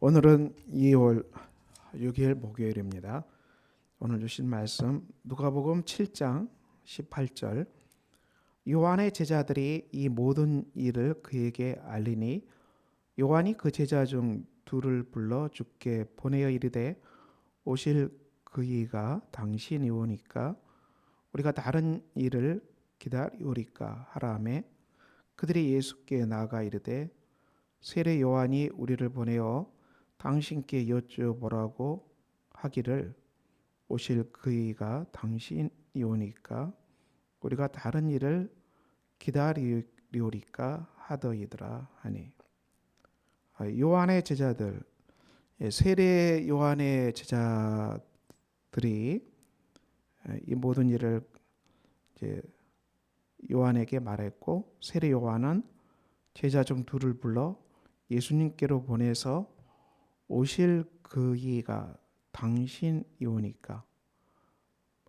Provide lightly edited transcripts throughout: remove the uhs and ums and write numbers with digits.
오늘은 2월 6일 목요일입니다. 오늘 주신 말씀 누가복음 7장 18절. 요한의 제자들이 이 모든 일을 그에게 알리니 요한이 그 제자 중 둘을 불러 주께 보내어 이르되 오실 그이가 당신이 오니까 우리가 다른 일을 기다리오리까 하라 하며 그들이 예수께 나아가 이르되 세례 요한이 우리를 보내어 당신께 여쭤보라고 하기를 오실 그이가 당신이 오니까 우리가 다른 일을 기다리오리까 하더이더라 하니. 요한의 제자들, 세례 요한의 제자들이 이 모든 일을 이제 요한에게 말했고, 세례 요한은 제자 중 둘을 불러 예수님께로 보내서 오실 그이가 당신이 오니까,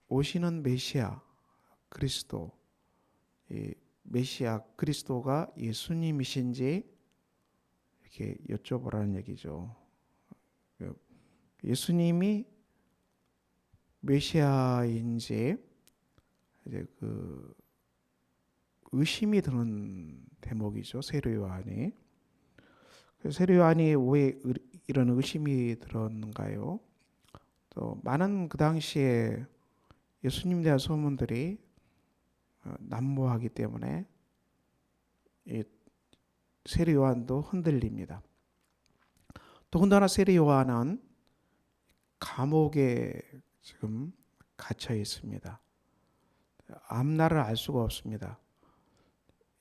오시는 메시아 그리스도, 이 메시아 그리스도가 예수님이신지 이렇게 여쭤보라는 얘기죠. 예수님이 메시아인지 이제 그 의심이 드는 대목이죠. 세례 요한이. 세례 요한이 왜 이런 의심이 들었는가요? 또 많은 그 당시에 예수님에 대한 소문들이 난무하기 때문에 이 세례 요한도 흔들립니다. 더군다나 세례 요한은 감옥에 지금 갇혀 있습니다. 앞날을 알 수가 없습니다.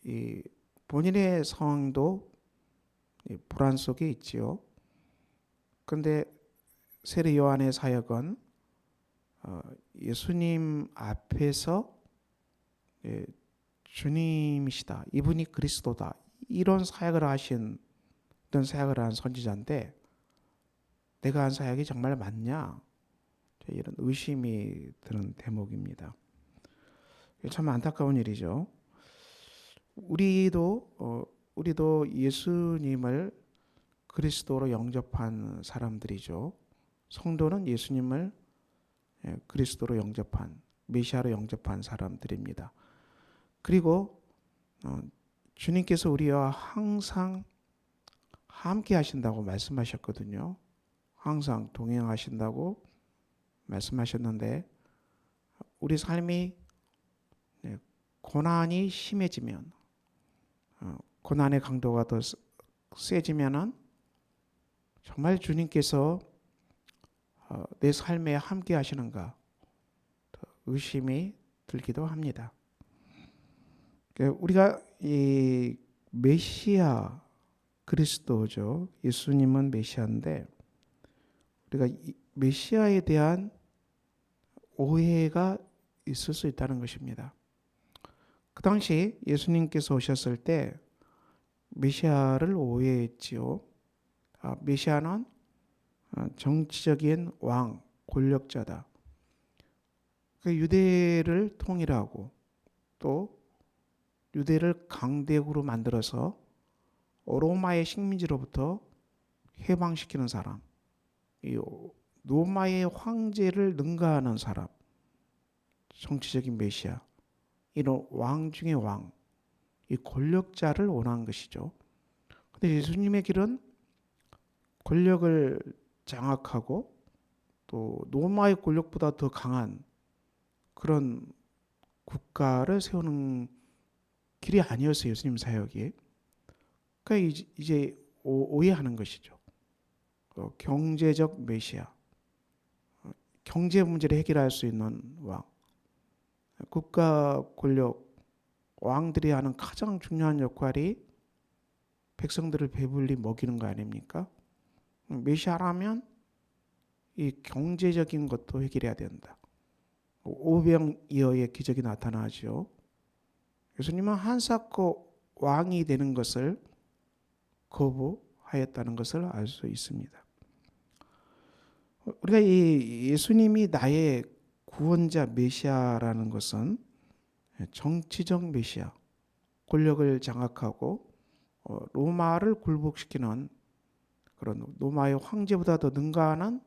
이 본인의 상황도 불안 속에 있지요. 그런데 세례 요한의 사역은 예수님 앞에서 주님이시다, 이분이 그리스도다, 이런 사역을 하신 어떤 사역을 한 선지자인데 내가 한 사역이 정말 맞냐, 이런 의심이 드는 대목입니다. 참 안타까운 일이죠. 우리도 예수님을 그리스도로 영접한 사람들이죠. 성도는 예수님을 그리스도로 영접한, 메시아로 영접한 사람들입니다. 그리고 주님께서 우리와 항상 함께 하신다고 말씀하셨거든요. 항상 동행하신다고 말씀하셨는데, 우리 삶이 고난이 심해지면, 고난의 강도가 더 세지면은 정말 주님께서 내 삶에 함께 하시는가 의심이 들기도 합니다. 우리가 이 메시아 그리스도죠. 예수님은 메시아인데 우리가 이 메시아에 대한 오해가 있을 수 있다는 것입니다. 그 당시 예수님께서 오셨을 때 메시아를 오해했지요. 메시아는 정치적인 왕, 권력자다. 그 유대를 통일하고 또 유대를 강대국으로 만들어서 로마의 식민지로부터 해방시키는 사람, 이 로마의 황제를 능가하는 사람, 정치적인 메시아, 이런 왕 중의 왕, 이 권력자를 원한 것이죠. 그런데 예수님의 길은 권력을 장악하고 또 로마의 권력보다 더 강한 그런 국가를 세우는 길이 아니었어요. 예수님 사역이. 그러니까 이제 오해하는 것이죠. 경제적 메시아, 경제 문제를 해결할 수 있는 왕, 국가 권력, 왕들이 하는 가장 중요한 역할이 백성들을 배불리 먹이는 거 아닙니까? 메시아라면 이 경제적인 것도 해결해야 된다. 오병이어의 기적이 나타나죠. 예수님은 한사코 왕이 되는 것을 거부하였다는 것을 알 수 있습니다. 우리가 이 예수님이 나의 구원자 메시아라는 것은 정치적 메시아, 권력을 장악하고 로마를 굴복시키는 그런 로마의 황제보다 더 능가하는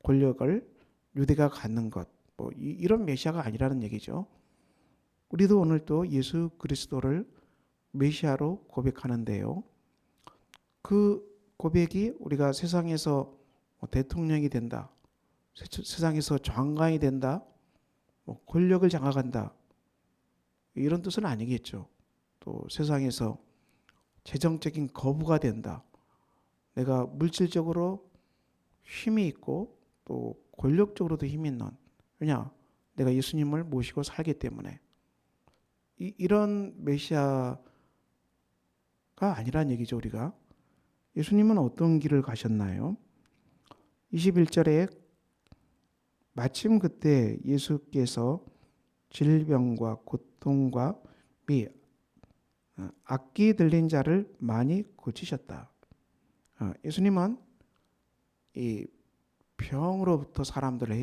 권력을 유대가 갖는 것, 뭐 이런 메시아가 아니라는 얘기죠. 우리도 오늘 또 예수 그리스도를 메시아로 고백하는데요. 그 고백이 우리가 세상에서 대통령이 된다, 세상에서 장관이 된다, 권력을 장악한다, 이런 뜻은 아니겠죠. 또 세상에서 재정적인 거부가 된다, 내가 물질적으로 힘이 있고 또 권력적으로도 힘이 있는, 왜냐, 내가 예수님을 모시고 살기 때문에, 이런 메시아가 아니란 얘기죠. 우리가 예수님은 어떤 길을 가셨나요? 21절에 마침 그때 예수께서 질병과 고통과 미 악기 들린 자를 많이 고치셨다. 예수님은 이 병으로부터 사람들을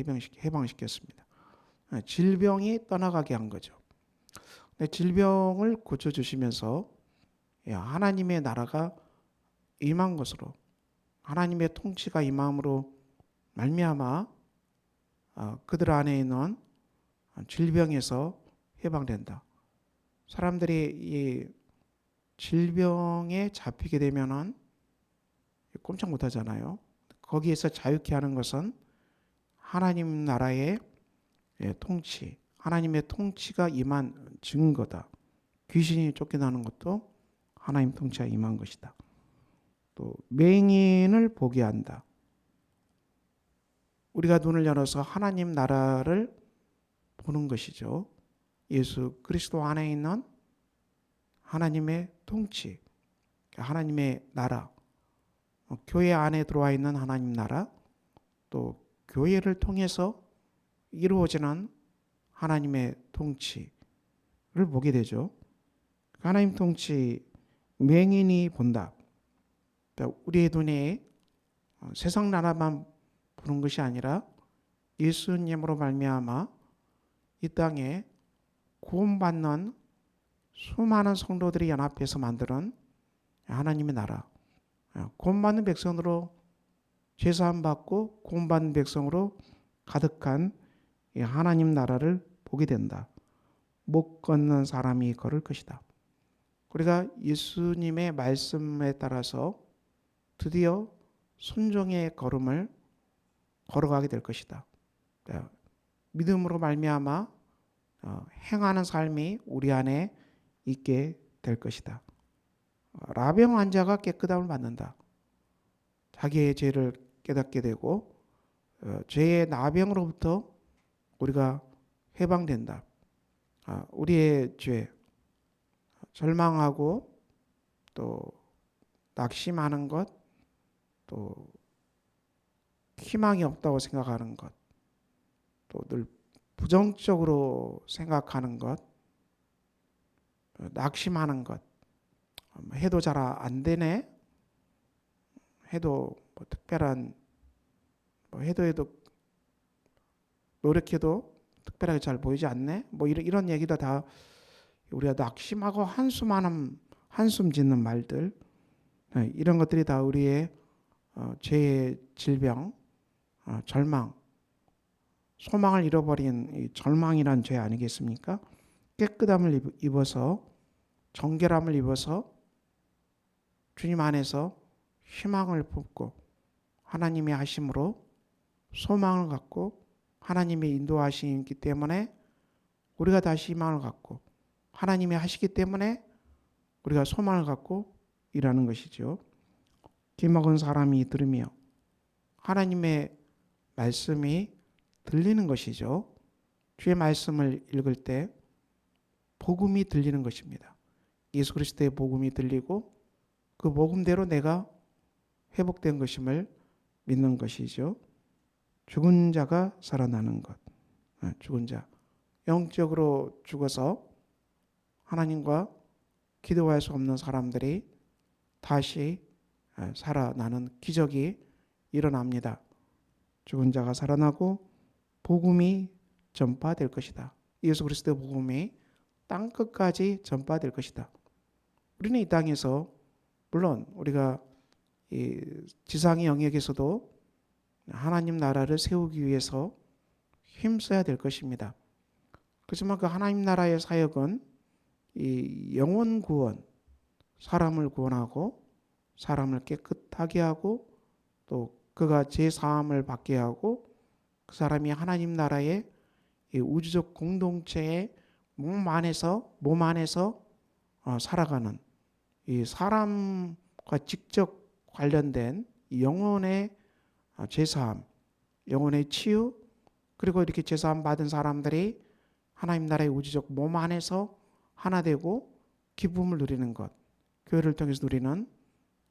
해방시켰습니다. 질병이 떠나가게 한 거죠. 질병을 고쳐주시면서 하나님의 나라가 임한 것으로, 하나님의 통치가 임함으로 말미암아 그들 안에 있는 질병에서 해방된다. 사람들이 이 질병에 잡히게 되면은 꼼짝 못하잖아요. 거기에서 자유케 하는 것은 하나님 나라의 통치, 하나님의 통치가 임한 증거다. 귀신이 쫓겨나는 것도 하나님 통치가 임한 것이다. 또 맹인을 보게 한다. 우리가 눈을 열어서 하나님 나라를 보는 것이죠. 예수 그리스도 안에 있는 하나님의 통치, 하나님의 나라, 교회 안에 들어와 있는 하나님 나라, 또 교회를 통해서 이루어지는 하나님의 통치를 보게 되죠. 하나님 통치, 맹인이 본다. 우리의 눈에 세상 나라만 보는 것이 아니라 예수님으로 말미암아 이 땅에 구원받는 수많은 성도들이 연합해서 만드는 하나님의 나라, 구원받는 백성으로 제사함 받고 구원받는 백성으로 가득한 하나님 나라를 보게 된다. 못 걷는 사람이 걸을 것이다. 우리가 예수님의 말씀에 따라서 드디어 순종의 걸음을 걸어가게 될 것이다. 믿음으로 말미암아 행하는 삶이 우리 안에 있게 될 것이다. 라병 환자가 깨끗함을 받는다. 자기의 죄를 깨닫게 되고 죄의 나병으로부터 우리가 해방된다. 우리의 죄, 절망하고 또 낙심하는 것, 또 희망이 없다고 생각하는 것, 또 늘 부정적으로 생각하는 것, 낙심하는 것, 해도 잘 안 되네, 해도 특별한, 해도 노력해도 특별하게 잘 보이지 않네, 이런 얘기도 다 우리가 낙심하고 한숨 짓는 말들, 이런 것들이 다 우리의 죄의 질병, 절망, 소망을 잃어버린 이 절망이란 죄 아니겠습니까? 깨끗함을 입어서, 정결함을 입어서 주님 안에서 희망을 품고 하나님의 하심으로 소망을 갖고 하나님의 인도하심이 있기 때문에 우리가 다시 희망을 갖고, 하나님이 하시기 때문에 우리가 소망을 갖고 일하는 것이죠. 귀먹은 사람이 들으며 하나님의 말씀이 들리는 것이죠. 주의 말씀을 읽을 때 복음이 들리는 것입니다. 예수 그리스도의 복음이 들리고 그 복음대로 내가 회복된 것임을 믿는 것이죠. 죽은 자가 살아나는 것. 죽은 자, 영적으로 죽어서 하나님과 기도할 수 없는 사람들이 다시 살아나는 기적이 일어납니다. 죽은 자가 살아나고 복음이 전파될 것이다. 예수 그리스도의 복음이 땅끝까지 전파될 것이다. 우리는 이 땅에서 물론 우리가 이 지상의 영역에서도 하나님 나라를 세우기 위해서 힘써야 될 것입니다. 그렇지만 그 하나님 나라의 사역은 이 영혼 구원, 사람을 구원하고 사람을 깨끗하게 하고 또 그가 죄 사함을 받게 하고 그 사람이 하나님 나라의 이 우주적 공동체의 몸 안에서 살아가는 이 사람과 직접 관련된 영혼의 죄 사함, 영혼의 치유, 그리고 이렇게 죄 사함 받은 사람들이 하나님 나라의 우주적 몸 안에서 하나 되고 기쁨을 누리는 것, 교회를 통해서 누리는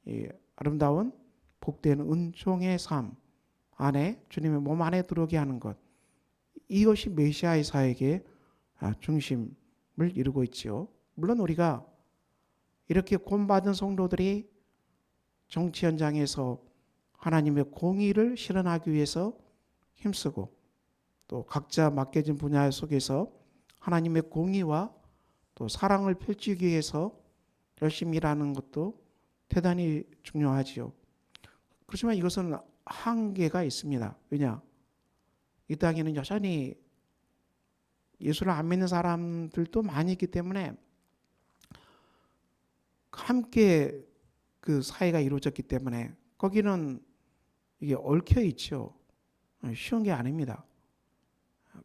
이 아름다운 복된 은총의 삶 안에 주님의 몸 안에 들어오게 하는 것, 이것이 메시아의 사역의 중심을 이루고 있지요. 물론 우리가 이렇게 구원받은 성도들이 정치 현장에서 하나님의 공의를 실현하기 위해서 힘쓰고 또 각자 맡겨진 분야 속에서 하나님의 공의와 또 사랑을 펼치기 위해서 열심히 일하는 것도 대단히 중요하지요. 그렇지만 이것은 한계가 있습니다. 왜냐? 이 땅에는 여전히 예수를 안 믿는 사람들도 많이 있기 때문에 함께 그 사회가 이루어졌기 때문에 거기는 이게 얽혀 있죠. 쉬운 게 아닙니다.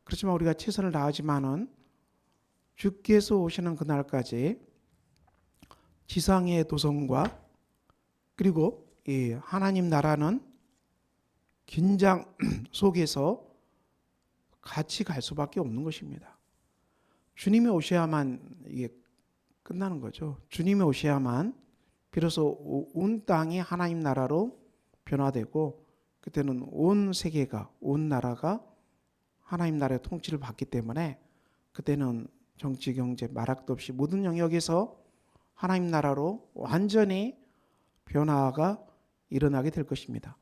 그렇지만 우리가 최선을 다하지만은 주께서 오시는 그날까지 지상의 도성과 그리고 이 하나님 나라는 긴장 속에서 같이 갈 수밖에 없는 것입니다. 주님이 오셔야만 이게 끝나는 거죠. 주님이 오셔야만 비로소 온 땅이 하나님 나라로 변화되고 그때는 온 세계가, 온 나라가 하나님 나라의 통치를 받기 때문에 그때는 정치, 경제, 말학도 없이 모든 영역에서 하나님 나라로 완전히 변화가 일어나게 될 것입니다.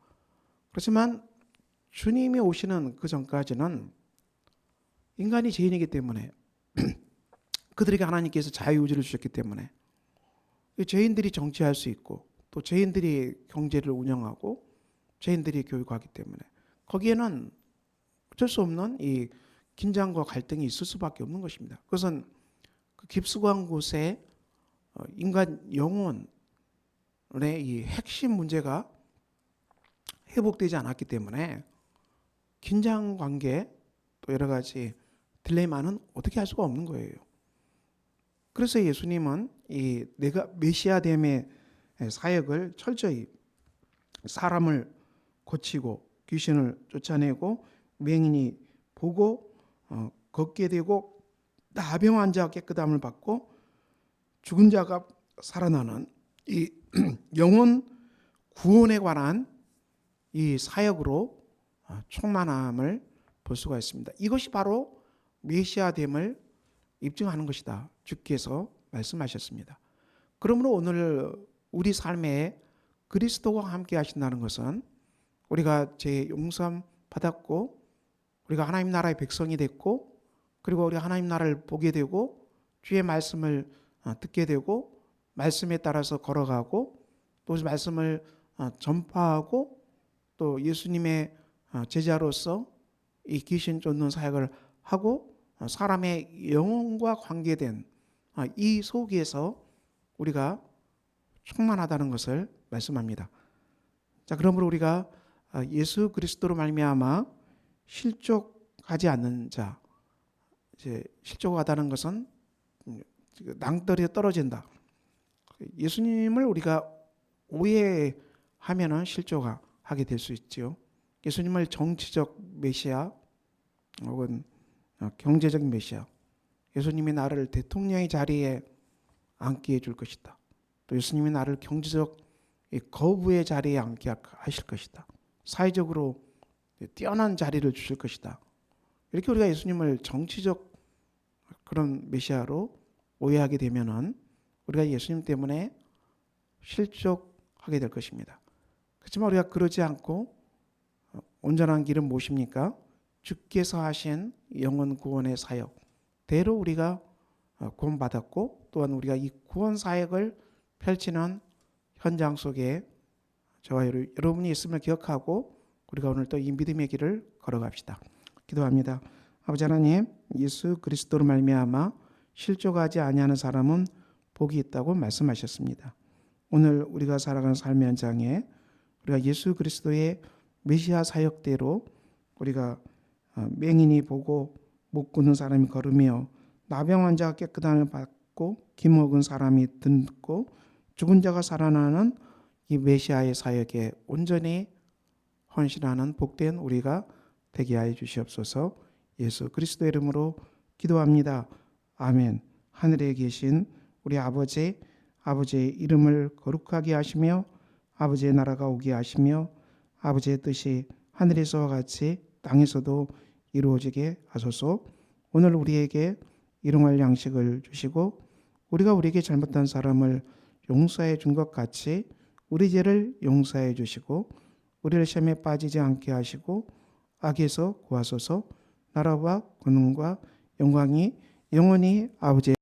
그렇지만 주님이 오시는 그 전까지는 인간이 죄인이기 때문에 그들에게 하나님께서 자유의지를 주셨기 때문에 죄인들이 정치할 수 있고 또 죄인들이 경제를 운영하고 죄인들이 교육하기 때문에 거기에는 어쩔 수 없는 이 긴장과 갈등이 있을 수밖에 없는 것입니다. 그것은 그 깊숙한 곳에 인간 영혼의 이 핵심 문제가 회복되지 않았기 때문에 긴장 관계 또 여러 가지 딜레마는 어떻게 할 수가 없는 거예요. 그래서 예수님은 이 내가 메시아됨의 사역을 철저히 사람을 고치고 귀신을 쫓아내고 맹인이 보고 걷게 되고 나병 환자가 깨끗함을 받고 죽은 자가 살아나는 이 영혼 구원에 관한 이 사역으로 충만함을 볼 수가 있습니다. 이것이 바로 메시아됨을 입증하는 것이다. 주께서 말씀하셨습니다. 그러므로 오늘 우리 삶에 그리스도와 함께 하신다는 것은 우리가 죄 용서함 받았고 우리가 하나님 나라의 백성이 됐고 그리고 우리가 하나님 나라를 보게 되고 주의 말씀을 듣게 되고 말씀에 따라서 걸어가고 또 말씀을 전파하고 또 예수님의 제자로서 이 귀신 쫓는 사역을 하고 사람의 영혼과 관계된 이 속에서 우리가 충만하다는 것을 말씀합니다. 자, 그러므로 우리가 예수 그리스도로 말미암아 실족하지 않는 자, 이제 실족하다는 것은 낭떠러지에 떨어진다. 예수님을 우리가 오해하면은 실족하게 될 수 있지요. 예수님을 정치적 메시아 혹은 경제적 메시아, 예수님이 나를 대통령의 자리에 앉게 해줄 것이다. 또 예수님이 나를 경제적 거부의 자리에 앉게 하실 것이다. 사회적으로 뛰어난 자리를 주실 것이다. 이렇게 우리가 예수님을 정치적 그런 메시아로 오해하게 되면은 우리가 예수님 때문에 실족하게 될 것입니다. 그렇지만 우리가 그러지 않고 온전한 길은 무엇입니까? 주께서 하신 영혼 구원의 사역 대로 우리가 구원받았고 또한 우리가 이 구원 사역을 펼치는 현장 속에 저와 여러분이 있음을 기억하고 우리가 오늘 또 이 믿음의 길을 걸어갑시다. 기도합니다. 아버지 하나님, 예수 그리스도로 말미암아 실족하지 아니하는 사람은 복이 있다고 말씀하셨습니다. 오늘 우리가 살아가는 삶의 현장에 우리가 예수 그리스도의 메시아 사역대로 우리가 맹인이 보고 못 걷는 사람이 걸으며 나병 환자가 깨끗함을 받고 기먹은 사람이 듣고 죽은 자가 살아나는 이 메시아의 사역에 온전히 헌신하는 복된 우리가 되게 하여 주시옵소서. 예수 그리스도의 이름으로 기도합니다. 아멘. 하늘에 계신 우리 아버지의 이름을 거룩하게 하시며 아버지의 나라가 오게 하시며 아버지의 뜻이 하늘에서와 같이 땅에서도 이루어지게 하소서. 오늘 우리에게 일용할 양식을 주시고 우리가 우리에게 잘못한 사람을 용서해 준 것 같이 우리 죄를 용서해 주시고 우리를 시험에 빠지지 않게 하시고 악에서 구하소서. 나라와 권능과 영광이 영원히 아버지의